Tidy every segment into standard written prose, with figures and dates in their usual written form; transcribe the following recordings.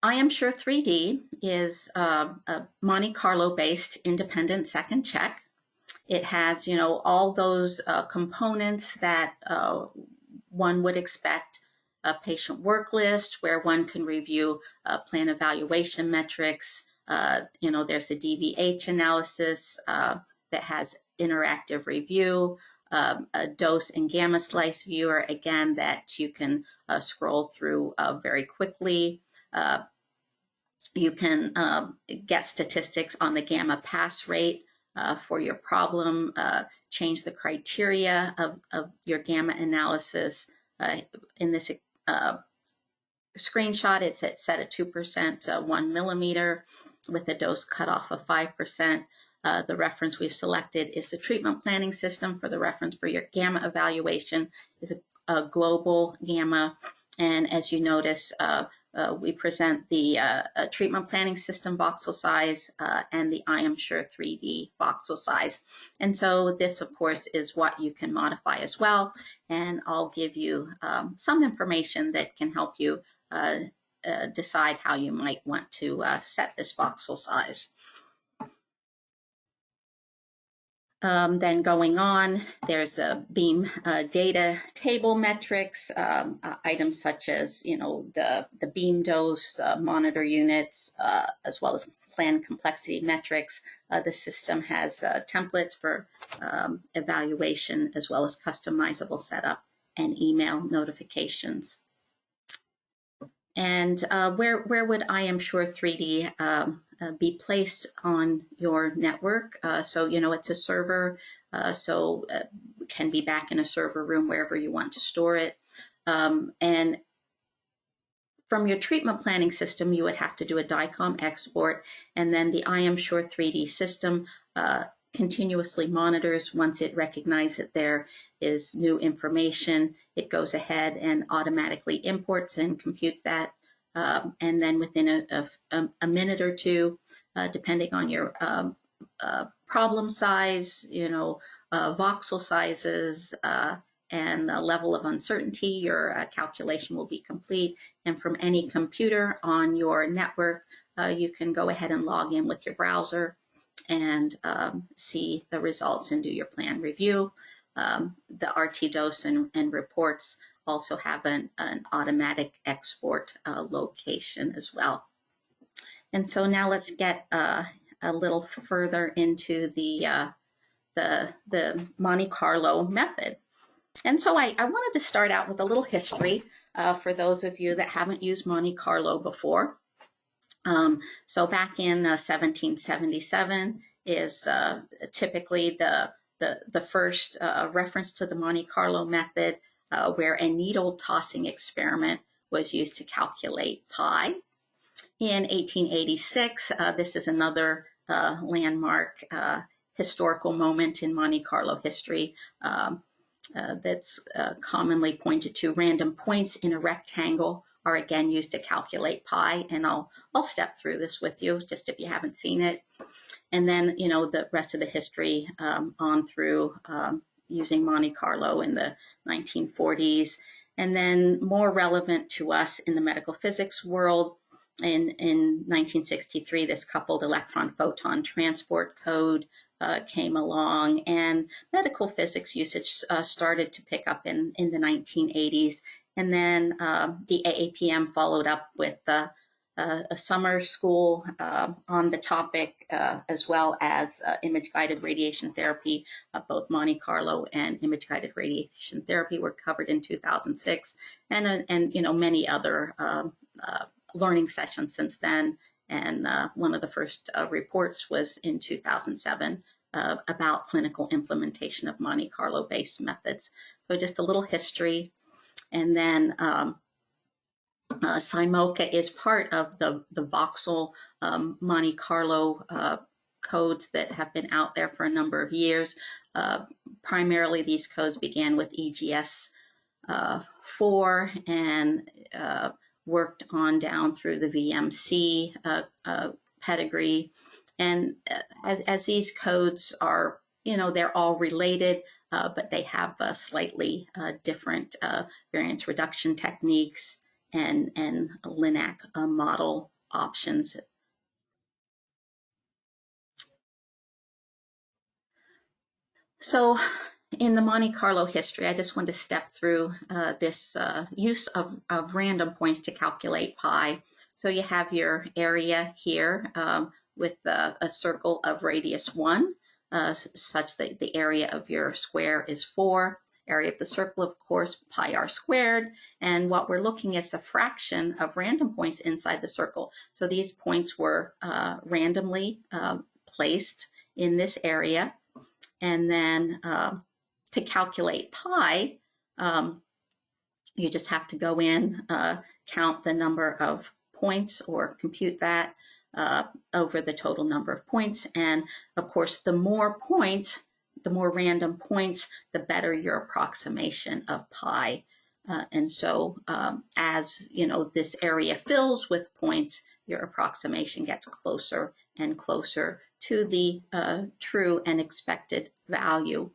IMSure 3D is a Monte Carlo-based independent second check. It has, all those components that one would expect. A patient work list where one can review plan evaluation metrics. There's a DVH analysis that has interactive review, a dose and gamma slice viewer, again, that you can scroll through very quickly. You can get statistics on the gamma pass rate for your problem, change the criteria of your gamma analysis. In this screenshot, it's set at 2%, 1 millimeter, with a dose cutoff of 5%. The reference we've selected is the treatment planning system. For the reference for your gamma evaluation is a global gamma. And as you notice, we present the treatment planning system voxel size and the IMSure 3D voxel size. And so this, of course, is what you can modify as well. And I'll give you some information that can help you decide how you might want to set this voxel size. Then going on, there's a beam data table metrics, items such as, the beam dose, monitor units, as well as plan complexity metrics. The system has templates for evaluation, as well as customizable setup and email notifications. And where would IMSure 3D be placed on your network? So, it's a server, so it can be back in a server room wherever you want to store it. And from your treatment planning system, you would have to do a DICOM export, and then the IMSure 3D system continuously monitors. Once it recognizes that there is new information, it goes ahead and automatically imports and computes that. And then within a minute or two, depending on your problem size, voxel sizes, and the level of uncertainty, your calculation will be complete. And from any computer on your network, you can go ahead and log in with your browser and see the results and do your plan review. The RT dose and reports also have an automatic export location as well. And so now let's get a little further into the Monte Carlo method. And so I wanted to start out with a little history for those of you that haven't used Monte Carlo before. So back in 1777 is typically the first reference to the Monte Carlo method, where a needle tossing experiment was used to calculate pi. In 1886, this is another landmark historical moment in Monte Carlo history that's commonly pointed to. Random points in a rectangle are again used to calculate pi, and I'll step through this with you just if you haven't seen it. And then, the rest of the history on through using Monte Carlo in the 1940s. And then more relevant to us in the medical physics world, in 1963, this coupled electron-photon transport code came along, and medical physics usage started to pick up in the 1980s. And then the AAPM followed up with a summer school on the topic, as well as image-guided radiation therapy. Both Monte Carlo and image-guided radiation therapy were covered in 2006, and many other learning sessions since then. And one of the first reports was in 2007 about clinical implementation of Monte Carlo-based methods. So just a little history. And then SIMOCA is part of the voxel Monte Carlo codes that have been out there for a number of years. Primarily, these codes began with EGS 4 and worked on down through the VMC pedigree. And as these codes are, they're all related, but they have slightly different variance reduction techniques and LINAC model options. So in the Monte Carlo history, I just want to step through this use of random points to calculate pi. So you have your area here with a circle of radius 1, such that the area of your square is 4. Area of the circle, of course, pi r squared. And what we're looking at is a fraction of random points inside the circle. So these points were randomly placed in this area. And then to calculate pi, you just have to go in, count the number of points or compute that over the total number of points. And of course, the more points, the more random points, the better your approximation of pi. And so as you know, this area fills with points, your approximation gets closer and closer to the true and expected value.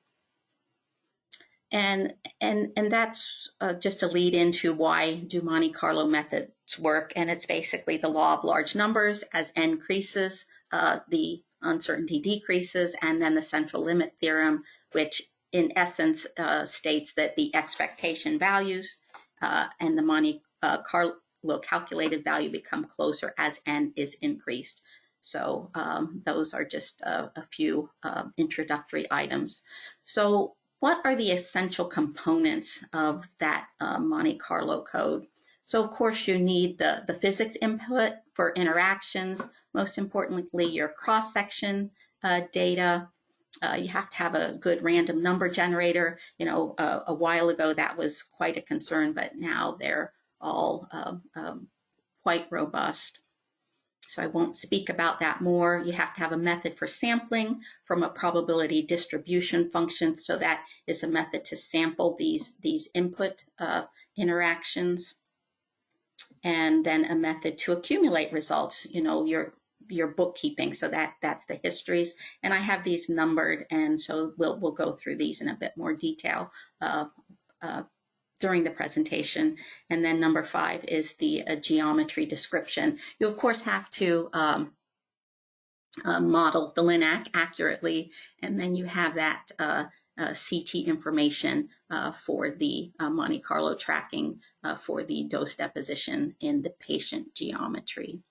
And that's just a lead into why do Monte Carlo methods work. And it's basically the law of large numbers. As n increases, the uncertainty decreases, and then the central limit theorem, which in essence states that the expectation values and the Monte Carlo calculated value become closer as n is increased. So those are just a few introductory items. So what are the essential components of that Monte Carlo code? So of course you need the physics input for interactions. Most importantly, your cross-section data. You have to have a good random number generator. You know, a while ago that was quite a concern, but now they're all quite robust. So I won't speak about that more. You have to have a method for sampling from a probability distribution function. So that is a method to sample these input interactions. And then a method to accumulate results, you know, your bookkeeping. So that's the histories. And I have these numbered, and so we'll go through these in a bit more detail during the presentation. And then number 5 is the geometry description. You of course have to model the LINAC accurately, and then you have that CT information for the Monte Carlo tracking for the dose deposition in the patient geometry.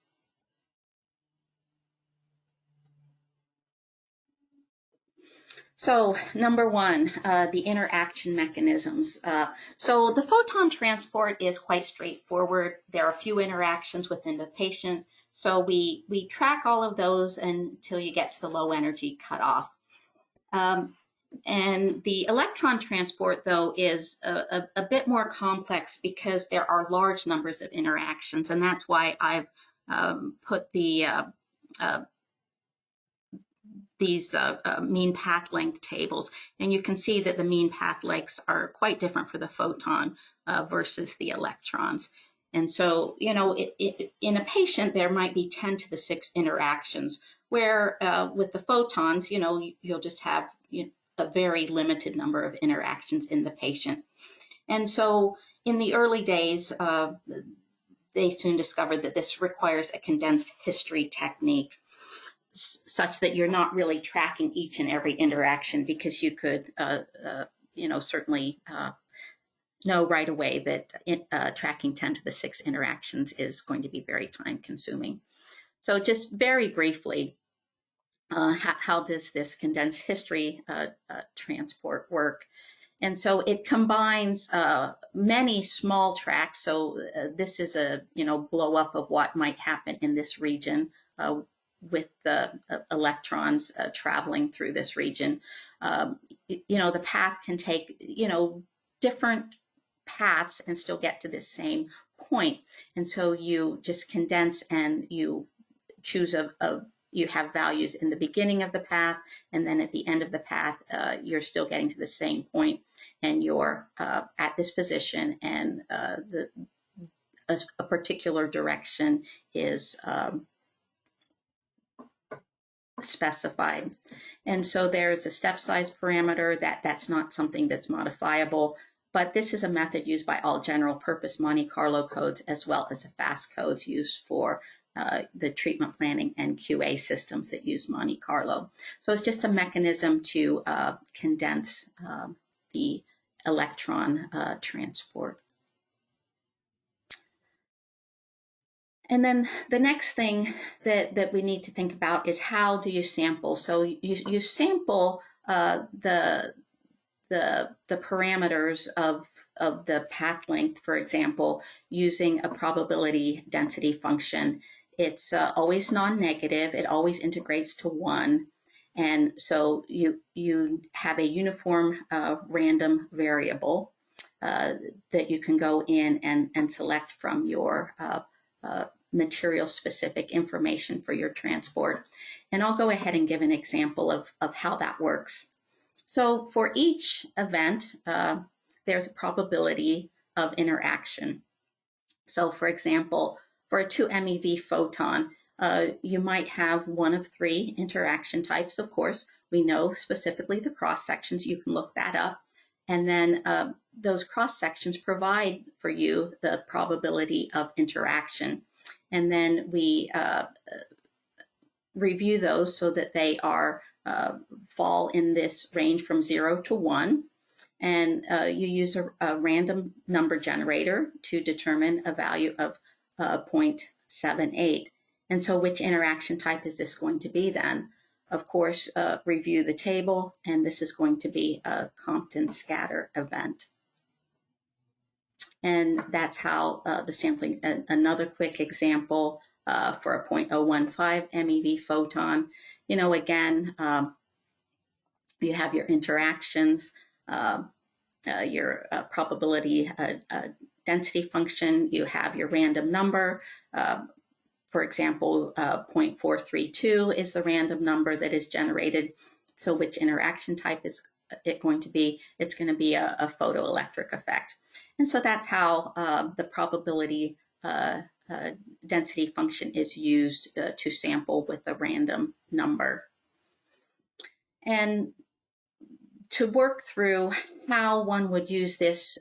So number 1, the interaction mechanisms. So the photon transport is quite straightforward. There are a few interactions within the patient. So we track all of those until you get to the low energy cutoff. And the electron transport, though, is a bit more complex because there are large numbers of interactions. And that's why I've put the these mean path length tables. And you can see that the mean path lengths are quite different for the photon versus the electrons. And so, you know, in a patient, there might be 10 to the 6 interactions, where with the photons, you know, you'll just have a very limited number of interactions in the patient. And so in the early days, they soon discovered that this requires a condensed history technique, such that you're not really tracking each and every interaction, because you could, you know, certainly know right away that tracking 10 to the 6 interactions is going to be very time consuming. So just very briefly, how does this condensed history transport work? And so it combines many small tracks. So this is a, you know, blow up of what might happen in this region with the electrons traveling through this region. You know, the path can take, you know, different paths and still get to this same point. And so you just condense and you choose you have values in the beginning of the path, and then at the end of the path, you're still getting to the same point, and you're at this position, and a particular direction is specified. And so there's a step size parameter that's not something that's modifiable, but this is a method used by all general purpose Monte Carlo codes, as well as the fast codes used for the treatment planning and QA systems that use Monte Carlo. So it's just a mechanism to condense the electron transport. And then the next thing that we need to think about is how do you sample? So you sample the parameters of the path length, for example, using a probability density function. It's always non-negative. It always integrates to 1. And so you have a uniform random variable that you can go in and select from your material specific information for your transport. And I'll go ahead and give an example of how that works. So for each event, there's a probability of interaction. So for example, for a 2 MeV photon, you might have one of 3 interaction types, of course. We know specifically the cross sections. You can look that up. And then those cross sections provide for you the probability of interaction. And then we review those so that they are fall in this range from 0 to 1. And you use a random number generator to determine a value of 0.78. And so which interaction type is this going to be then? Of course, review the table, and this is going to be a Compton scatter event. And that's how the sampling, another quick example for a 0.015 MeV photon. You know, again, you have your interactions, your probability density function, you have your random number. For example, 0.432 is the random number that is generated. So which interaction type is it going to be? It's going to be a photoelectric effect. And so that's how the probability density function is used to sample with a random number. And to work through how one would use this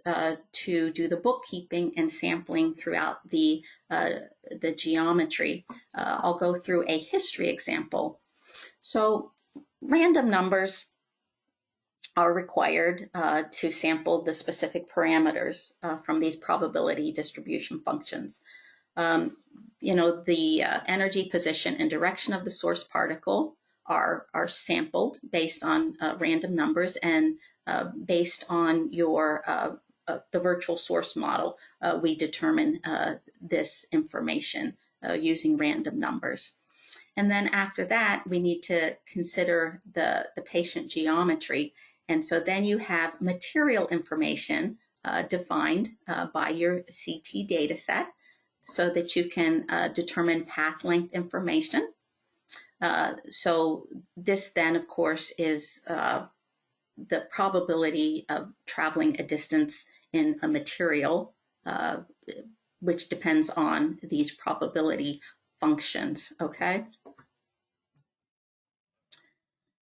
to do the bookkeeping and sampling throughout the geometry, I'll go through a history example. So random numbers are required to sample the specific parameters from these probability distribution functions. You know, the energy, position, and direction of the source particle are sampled based on random numbers, and based on your the virtual source model, we determine this information using random numbers. And then after that, we need to consider the patient geometry. And so then you have material information defined by your CT data set so that you can determine path length information. So this then, of course, is the probability of traveling a distance in a material, which depends on these probability functions, okay?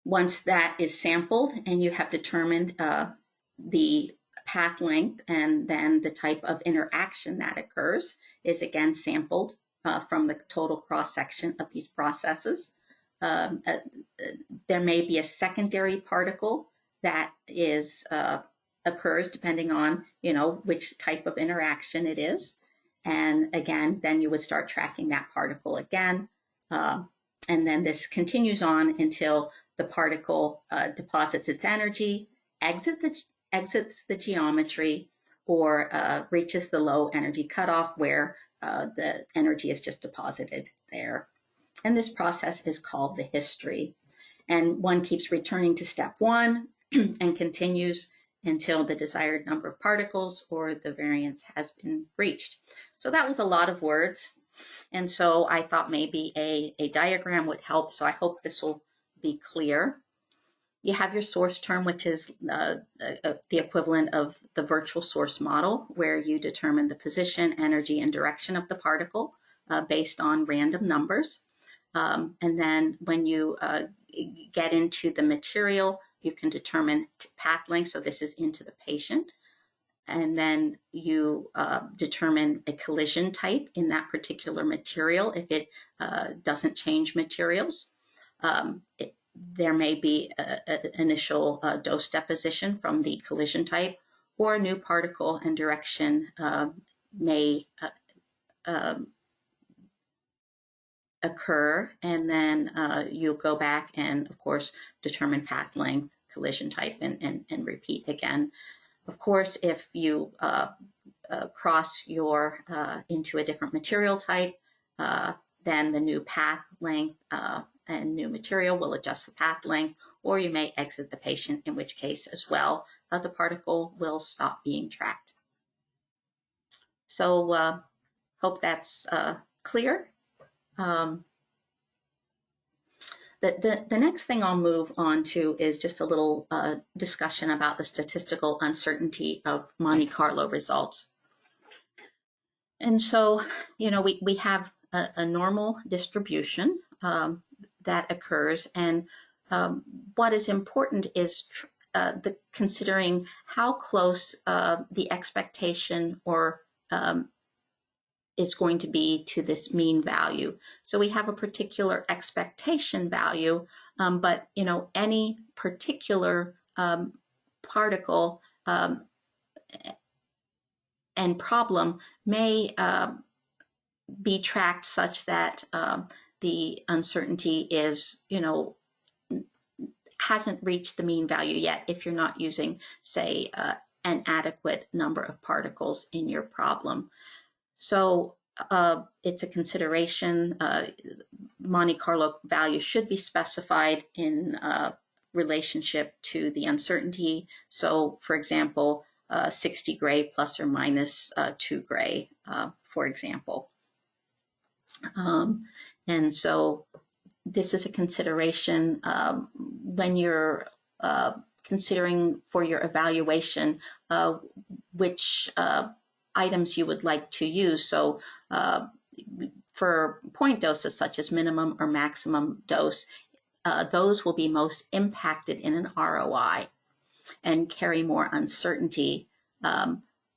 Once that is sampled and you have determined the path length, and then the type of interaction that occurs is again sampled from the total cross-section of these processes. There may be a secondary particle that is occurs depending on, you know, which type of interaction it is. And again, then you would start tracking that particle again. And then this continues on until the particle deposits its energy, exits the geometry, or reaches the low energy cutoff where the energy is just deposited there. And this process is called the history. And one keeps returning to step 1 and continues until the desired number of particles or the variance has been reached. So that was a lot of words. And so I thought maybe a diagram would help. So I hope this will be clear. You have your source term, which is the equivalent of the virtual source model, where you determine the position, energy, and direction of the particle based on random numbers. And then when you get into the material, you can determine path length. So this is into the patient. and then you determine a collision type in that particular material. If it doesn't change materials, there may be an initial dose deposition from the collision type, or a new particle and direction may occur, and then you'll go back and, of course, determine path length, collision type, and repeat again. Of course, if you cross your into a different material type, then the new path length and new material will adjust the path length, or you may exit the patient, in which case as well the particle will stop being tracked. So hope that's clear. The next thing I'll move on to is just a little discussion about the statistical uncertainty of Monte Carlo results. And so, we have a normal distribution that occurs, and what is important is considering how close the expectation or is going to be to this mean value. So we have a particular expectation value, but any particular particle and problem may be tracked such that the uncertainty is, hasn't reached the mean value yet if you're not using, say, an adequate number of particles in your problem. So it's a consideration. Monte Carlo value should be specified in relationship to the uncertainty. So, for example, 60 gray plus or minus 2 gray, for example. And so this is a consideration when you're considering for your evaluation which items you would like to use. So for point doses such as minimum or maximum dose, those will be most impacted in an ROI and carry more uncertainty,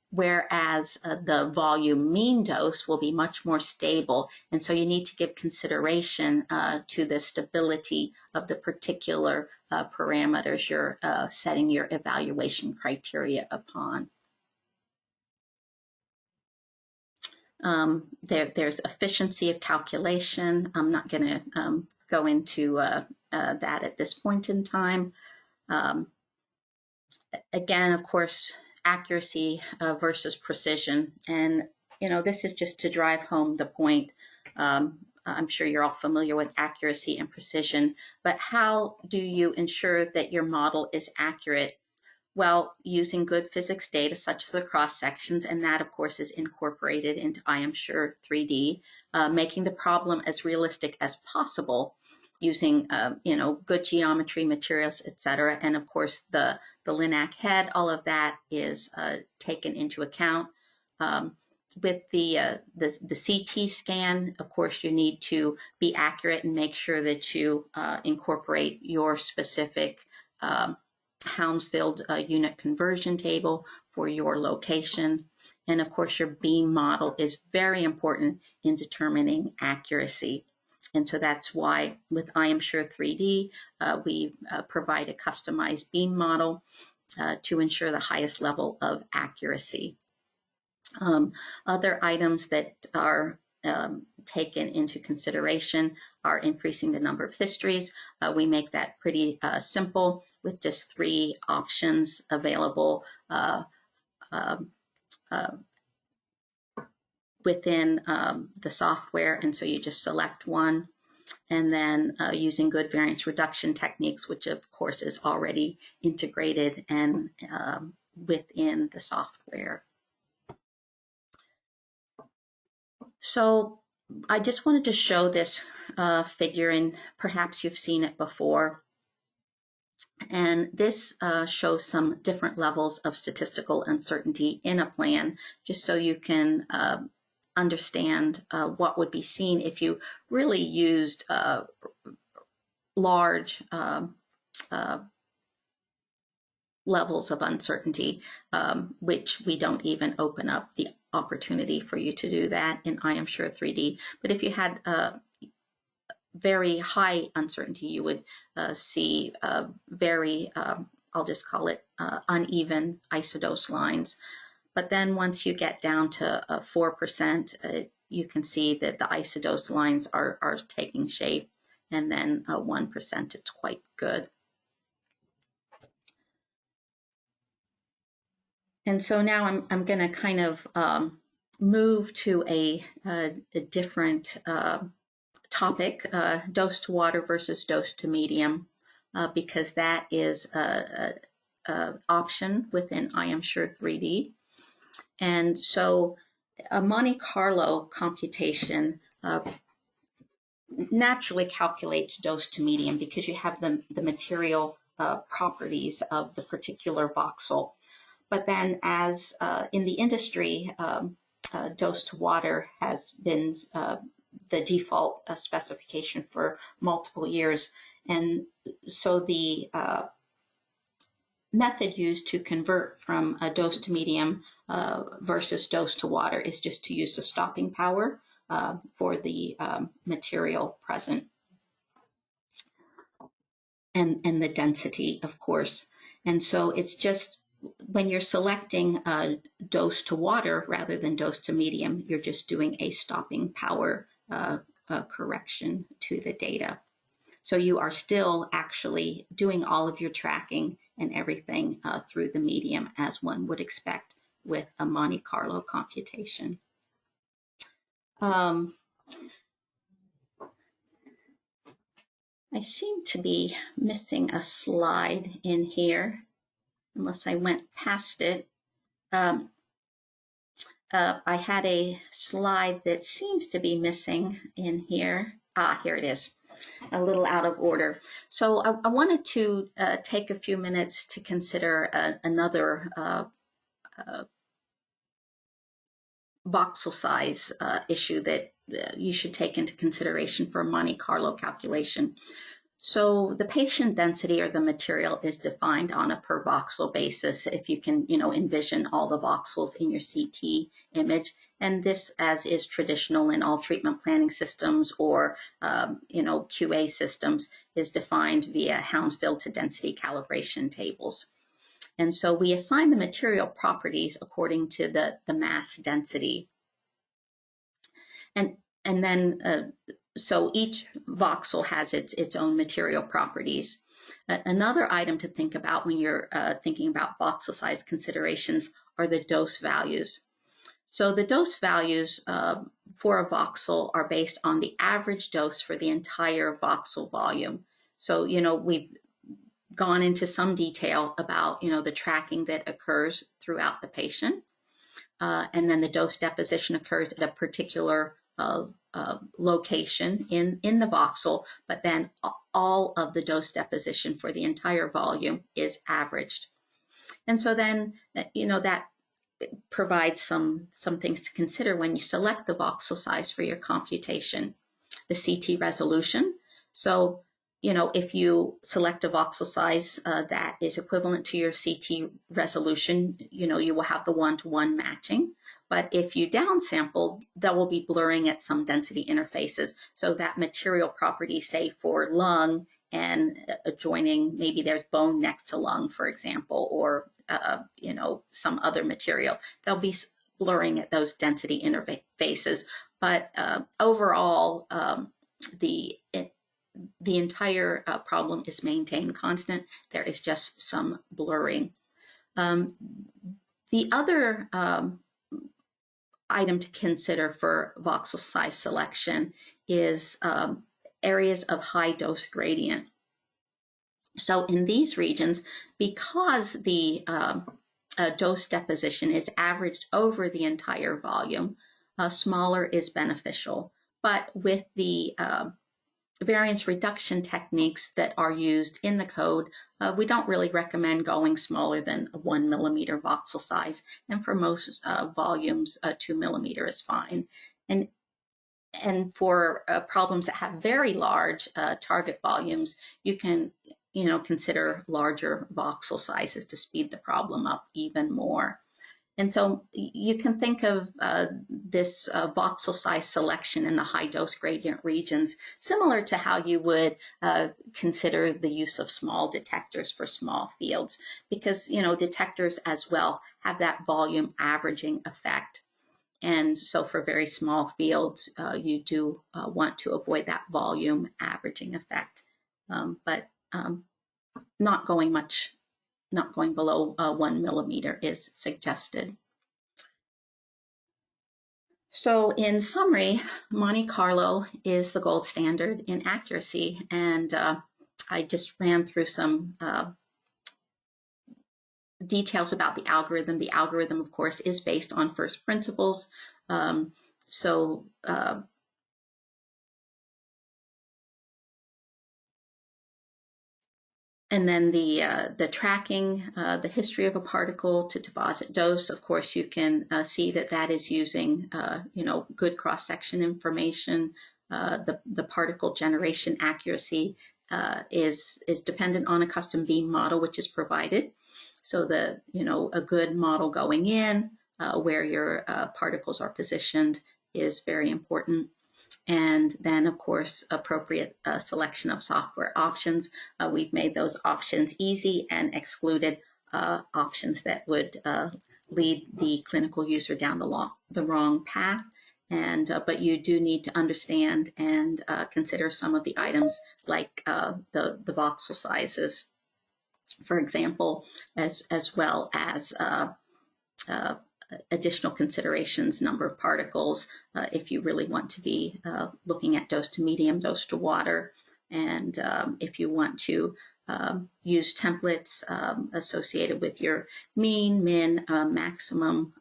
whereas the volume mean dose will be much more stable. And so you need to give consideration to the stability of the particular parameters you're setting your evaluation criteria upon. There's efficiency of calculation. I'm not going to go into that at this point in time. Again, of course, accuracy versus precision. And, this is just to drive home the point. I'm sure you're all familiar with accuracy and precision, but how do you ensure that your model is accurate? Well, using good physics data such as the cross sections, and that of course is incorporated into IMSure 3D, making the problem as realistic as possible, using good geometry, materials, etc. And of course the LINAC head, all of that is taken into account. With the CT scan, of course, you need to be accurate and make sure that you incorporate your specific Hounsfield unit conversion table for your location. And of course, your beam model is very important in determining accuracy. And so that's why with IMSure 3D, we provide a customized beam model to ensure the highest level of accuracy. Other items that are taken into consideration are increasing the number of histories. We make that pretty simple with just 3 options available within the software, and so you just select one, and then using good variance reduction techniques, which of course is already integrated and within the software. So I just wanted to show this figure, and perhaps you've seen it before. And this shows some different levels of statistical uncertainty in a plan, just so you can understand what would be seen if you really used large levels of uncertainty, which we don't even open up the opportunity for you to do that in IMSure 3D. But if you had very high uncertainty, you would see very, I'll just call it uneven isodose lines. But then once you get down to 4%, you can see that the isodose lines are taking shape, and then 1%, it's quite good. And so now I'm going to kind of move to a different topic, dose to water versus dose to medium, because that is an option within IMSure 3D. And so a Monte Carlo computation naturally calculates dose to medium because you have the material properties of the particular voxel. But then as in the industry, dose to water has been the default specification for multiple years. And so the method used to convert from a dose to medium versus dose to water is just to use the stopping power for the material present, and the density, of course. And so it's just when you're selecting dose to water rather than dose to medium, you're just doing a stopping power correction to the data. So you are still actually doing all of your tracking and everything through the medium as one would expect with a Monte Carlo computation. I seem to be missing a slide in here, unless I went past it. I had a slide that seems to be missing in here. Here it is. A little out of order. So I wanted to take a few minutes to consider another voxel size issue that you should take into consideration for a Monte Carlo calculation. So the patient density or the material is defined on a per voxel basis. If you can, envision all the voxels in your CT image. And this, as is traditional in all treatment planning systems or, QA systems, is defined via Hounsfield to density calibration tables. And so we assign the material properties according to the mass density. And then, so each voxel has its own material properties. Another item to think about when you're thinking about voxel size considerations are the dose values. So the dose values for a voxel are based on the average dose for the entire voxel volume. So, we've gone into some detail about, the tracking that occurs throughout the patient. And then the dose deposition occurs at a particular location in the voxel, but then all of the dose deposition for the entire volume is averaged. And so then, that provides some things to consider when you select the voxel size for your computation. The CT resolution. So, if you select a voxel size that is equivalent to your CT resolution, you will have the one-to-one matching. But if you downsample, that will be blurring at some density interfaces. So that material property, say for lung and adjoining, maybe there's bone next to lung, for example, or some other material, they'll be blurring at those density interfaces. But overall, the entire problem is maintained constant. There is just some blurring. The other item to consider for voxel size selection is areas of high dose gradient. So in these regions, because the dose deposition is averaged over the entire volume, smaller is beneficial. But with the variance reduction techniques that are used in the code, we don't really recommend going smaller than a 1 millimeter voxel size. And for most volumes, 2 millimeter is fine. And for problems that have very large target volumes, you can consider larger voxel sizes to speed the problem up even more. And so you can think of this voxel size selection in the high dose gradient regions similar to how you would consider the use of small detectors for small fields, because detectors as well have that volume averaging effect. And so for very small fields, you do want to avoid that volume averaging effect, but not going below 1 millimeter is suggested. So in summary, Monte Carlo is the gold standard in accuracy, and I just ran through some details about the algorithm. The algorithm, of course, is based on first principles. And then the tracking, the history of a particle to deposit dose. Of course, you can see that is using good cross-section information. The particle generation accuracy is dependent on a custom beam model, which is provided. So a good model going in where your particles are positioned is very important. And then, of course, appropriate selection of software options. We've made those options easy and excluded options that would lead the clinical user down the wrong path. But you do need to understand and consider some of the items like the voxel sizes, for example, as well as additional considerations, number of particles, if you really want to be looking at dose to medium, dose to water, and if you want to use templates associated with your mean, min, maximum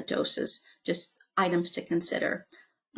doses, just items to consider.